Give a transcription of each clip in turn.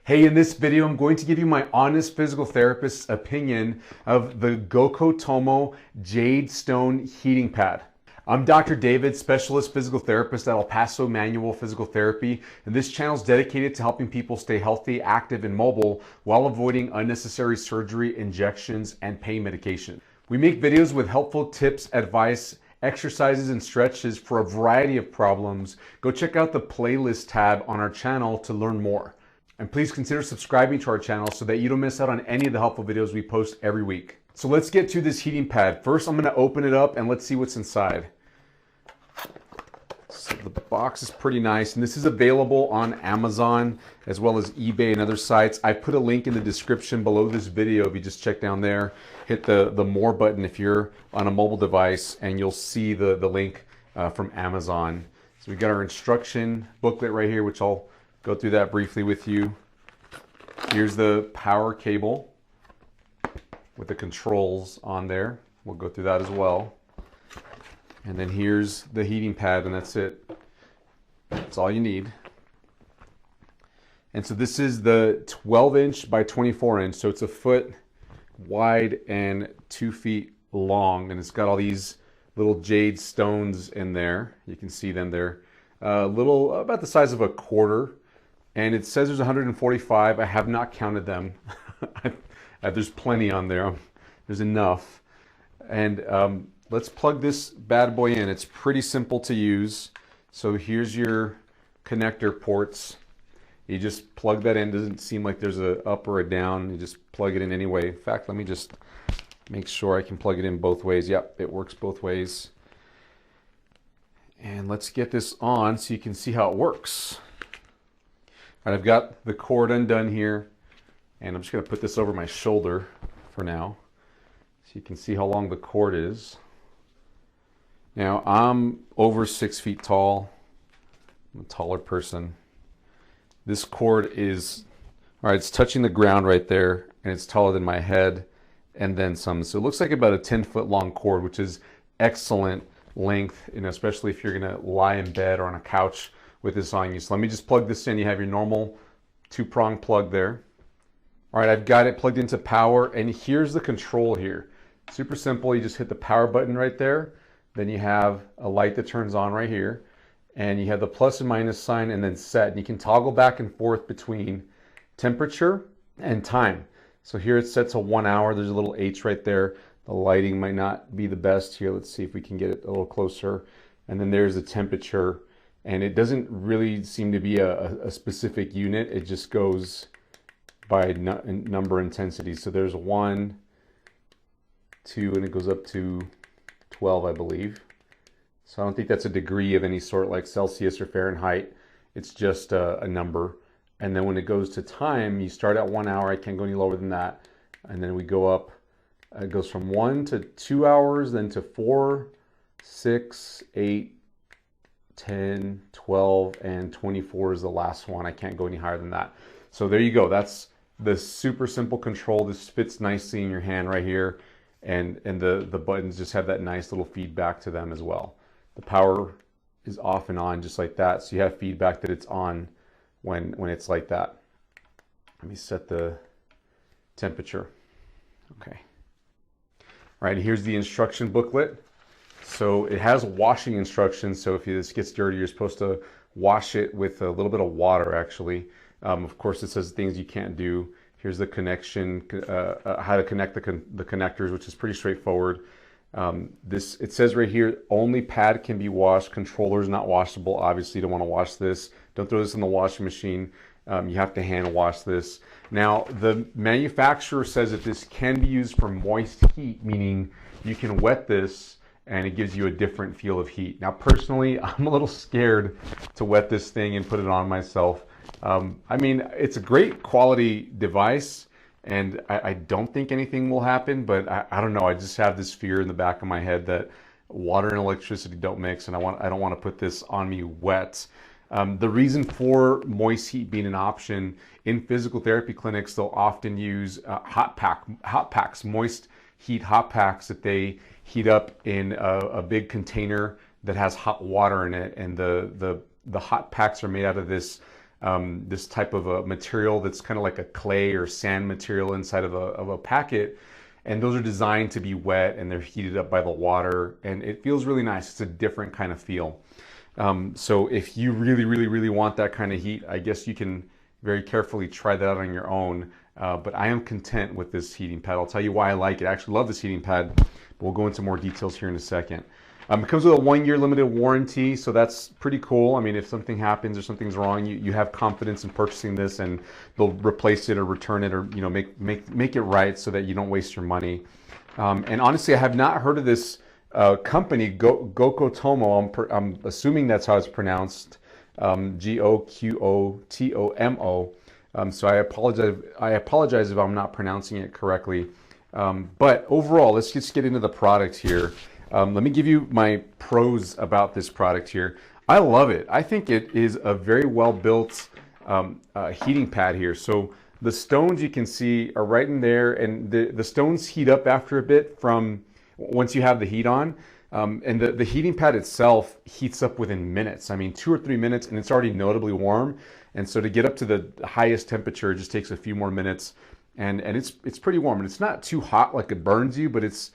Hey, in this video, I'm going to give you my honest physical therapist's opinion of the GOQO TOMO Jade Stone Heating Pad. I'm Dr. David, specialist physical therapist at El Paso Manual Physical Therapy, and this channel is dedicated to helping people stay healthy, active, and mobile while avoiding unnecessary surgery, injections, and pain medication. We make videos with helpful tips, advice, exercises, and stretches for a variety of problems. Go check out the playlist tab on our channel to learn more. And please consider subscribing to our channel so that you don't miss out on any of the helpful videos we post every week. So let's get to this heating pad. First, I'm going to open it up and let's see what's inside. So the box is pretty nice, and this is available on Amazon as well as eBay and other sites. I put a link in the description below this video. If you just check down there, hit the more button if you're on a mobile device, and you'll see the link from Amazon. So we got our instruction booklet right here, which I'll go through that briefly with you. Here's the power cable with the controls on there. We'll go through that as well. And then here's the heating pad, and that's it. That's all you need. And so this is the 12-inch by 24-inch, so it's a foot wide and 2 feet long, and it's got all these little jade stones in there. You can see them there. Little, about the size of a quarter. And it says there's 145. I have not counted them. There's plenty on there. There's enough. And let's plug this bad boy in. It's pretty simple to use. So here's your connector ports. You just plug that in. Doesn't seem like there's a up or a down. You just plug it in anyway. In fact, let me just make sure I can plug it in both ways. Yep, it works both ways. And let's get this on so you can see how it works. All right, I've got the cord undone here, and I'm just going to put this over my shoulder for now so you can see how long the cord is. Now, I'm over 6 feet tall. I'm a taller person. This cord is, all right, it's touching the ground right there, and it's taller than my head and then some. So it looks like about a 10-foot long cord, which is excellent length, especially if you're going to lie in bed or on a couch with this on you. So let me just plug this in. You have your normal 2-prong plug there. All right, I've got it plugged into power, and here's the control here. Super simple. You just hit the power button right there. Then you have a light that turns on right here, and you have the plus and minus sign and then set. And you can toggle back and forth between temperature and time. So here it's set to 1 hour. There's a little H right there. The lighting might not be the best here. Let's see if we can get it a little closer. And then there's the temperature. And it doesn't really seem to be a specific unit. It just goes by number intensity. So there's 1, 2, and it goes up to 12, I believe. So I don't think that's a degree of any sort like Celsius or Fahrenheit. It's just a number. And then when it goes to time, you start at 1 hour. I can't go any lower than that. And then we go up. It goes from 1 to 2 hours, then to 4, 6, 8, 10, 12, and 24 is the last one. I can't go any higher than that. So there you go. That's the super simple control. This fits nicely in your hand right here. And the buttons just have that nice little feedback to them as well. The power is off and on just like that. So you have feedback that it's on when it's like that. Let me set the temperature. Okay. All right, here's the instruction booklet. So it has washing instructions. So if this gets dirty, you're supposed to wash it with a little bit of water, actually. Of course, it says things you can't do. Here's the connection, how to connect the connectors, which is pretty straightforward. It says right here, only pad can be washed. Controller is not washable. Obviously, you don't want to wash this. Don't throw this in the washing machine. You have to hand wash this. Now, the manufacturer says that this can be used for moist heat, meaning you can wet this and it gives you a different feel of heat. Now, personally, I'm a little scared to wet this thing and put it on myself. I mean, it's a great quality device, and I don't think anything will happen, but I don't know. I just have this fear in the back of my head that water and electricity don't mix, and I don't want to put this on me wet. The reason for moist heat being an option in physical therapy clinics, they'll often use hot packs, moist heat hot packs that they heat up in a big container that has hot water in it, and the hot packs are made out of this this type of a material that's kind of like a clay or sand material inside of a packet. And those are designed to be wet and they're heated up by the water, and it feels really nice. It's a different kind of feel. So if you really want that kind of heat, I guess you can very carefully try that out on your own. But I am content with this heating pad. I'll tell you why I like it. I actually love this heating pad, but we'll go into more details here in a second. It comes with a 1-year limited warranty, so that's pretty cool. I mean, if something happens or something's wrong, you have confidence in purchasing this, and they'll replace it or return it, or make it right so that you don't waste your money. And honestly, I have not heard of this company, GOQO Tomo. I'm assuming that's how it's pronounced, GOQO TOMO. So I apologize if I'm not pronouncing it correctly. But overall, let's just get into the product here. Let me give you my pros about this product here. I love it. I think it is a very well built heating pad here. So the stones you can see are right in there, and the stones heat up after a bit from once you have the heat on. And the heating pad itself heats up within minutes. I mean, 2 or 3 minutes, and it's already notably warm. And so to get up to the highest temperature, it just takes a few more minutes, and it's pretty warm. And it's not too hot like it burns you, but it's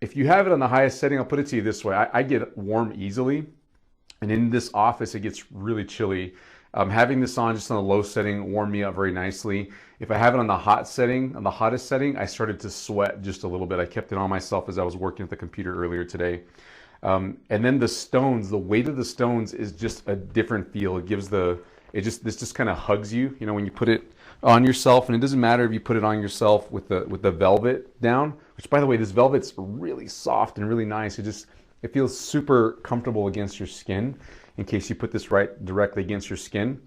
if you have it on the highest setting, I'll put it to you this way: I get warm easily, and in this office it gets really chilly. Having this on just on a low setting warmed me up very nicely. If I have it on the hottest setting, I started to sweat just a little bit. I kept it on myself as I was working at the computer earlier today. And then the stones, the weight of the stones is just a different feel. This just kind of hugs you, when you put it on yourself. And it doesn't matter if you put it on yourself with the velvet down, which, by the way, this velvet's really soft and really nice. It feels super comfortable against your skin, in case you put this right directly against your skin.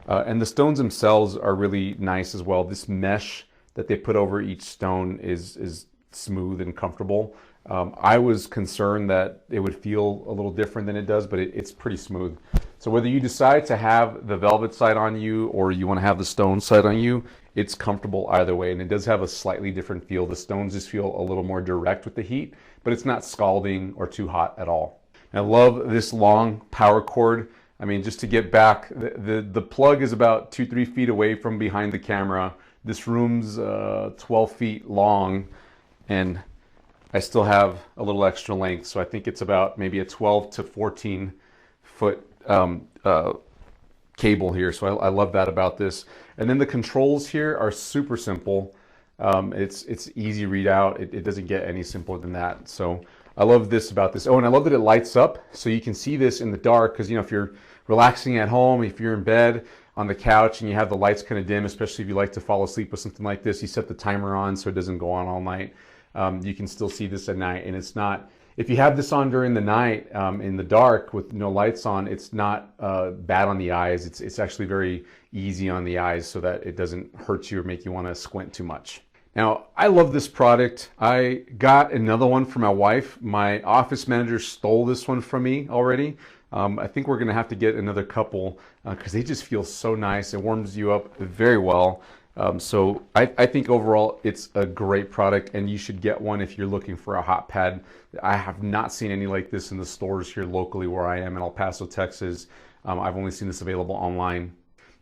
And the stones themselves are really nice as well. This mesh that they put over each stone is smooth and comfortable. I was concerned that it would feel a little different than it does, but it's pretty smooth. So whether you decide to have the velvet side on you or you want to have the stone side on you, it's comfortable either way. And it does have a slightly different feel. The stones just feel a little more direct with the heat, but it's not scalding or too hot at all. And I love this long power cord. I mean, just to get back, the plug is about 2-3 feet away from behind the camera. This room's 12 feet long, and I still have a little extra length. So I think it's about maybe a 12 to 14 foot cable here. So I love that about this. And then the controls here are super simple. It's easy readout. It doesn't get any simpler than that. So I love this about this. Oh, and I love that it lights up, so you can see this in the dark, because if you're relaxing at home, if you're in bed on the couch and you have the lights kind of dim, especially if you like to fall asleep with something like this, you set the timer on so it doesn't go on all night. You can still see this at night, and it's not, if you have this on during the night in the dark with no lights on, it's not bad on the eyes. It's actually very easy on the eyes, so that it doesn't hurt you or make you want to squint too much. Now, I love this product. I got another one for my wife. My office manager stole this one from me already. I think we're gonna have to get another couple because they just feel so nice. It warms you up very well. So I think overall it's a great product, and you should get one if you're looking for a hot pad. I have not seen any like this in the stores here locally where I am in El Paso, Texas. I've only seen this available online.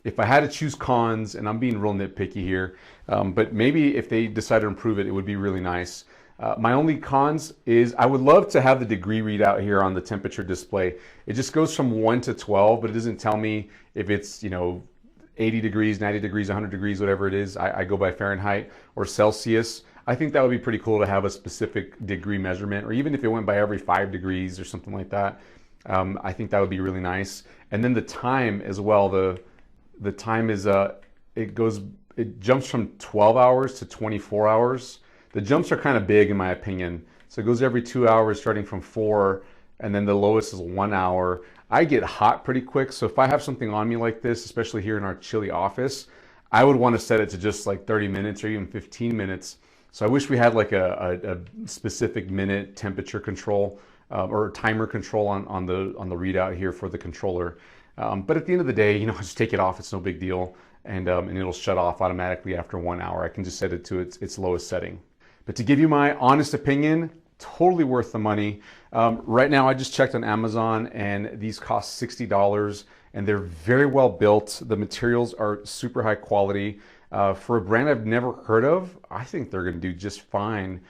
If I had to choose cons, and I'm being real nitpicky here, but maybe if they decide to improve it, it would be really nice. My only cons is I would love to have the degree readout here on the temperature display. It just goes from 1 to 12, but it doesn't tell me if it's, 80 degrees, 90 degrees, 100 degrees, whatever it is. I go by Fahrenheit or Celsius. I think that would be pretty cool to have a specific degree measurement, or even if it went by every 5 degrees or something like that. I think that would be really nice. And then the time as well. The time is it jumps from 12 hours to 24 hours. The jumps are kind of big in my opinion. So it goes every 2 hours starting from 4, and then the lowest is 1 hour. I get hot pretty quick, so if I have something on me like this, especially here in our chilly office, I would want to set it to just like 30 minutes or even 15 minutes. So I wish we had like a specific minute temperature control or timer control on the readout here for the controller. But at the end of the day, just take it off. It's no big deal, and it'll shut off automatically after 1 hour. I can just set it to its lowest setting. But to give you my honest opinion, totally worth the money. Right now, I just checked on Amazon, and these cost $60, and they're very well built. The materials are super high quality. For a brand I've never heard of, I think they're going to do just fine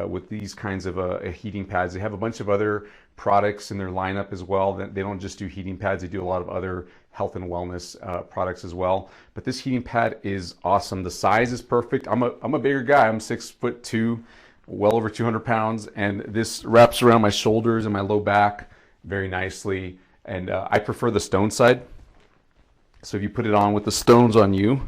with these kinds of heating pads. They have a bunch of other products in their lineup as well. They don't just do heating pads, they do a lot of other health and wellness products as well. But this heating pad is awesome. The size is perfect. I'm a bigger guy. I'm 6'2", well over 200 pounds, and this wraps around my shoulders and my low back very nicely. And I prefer the stone side. So if you put it on with the stones on you,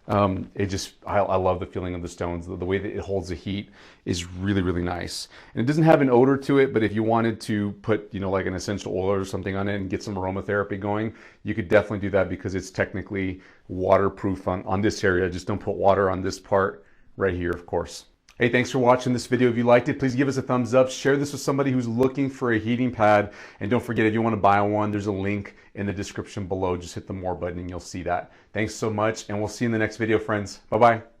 I love the feeling of the stones. The way that it holds the heat is really, really nice. And it doesn't have an odor to it, but if you wanted to put, like an essential oil or something on it and get some aromatherapy going, you could definitely do that because it's technically waterproof on this area. Just don't put water on this part right here, of course. Hey, thanks for watching this video. If you liked it, please give us a thumbs up. Share this with somebody who's looking for a heating pad. And don't forget, if you want to buy one, there's a link in the description below. Just hit the more button and you'll see that. Thanks so much, and we'll see you in the next video, friends. Bye-bye.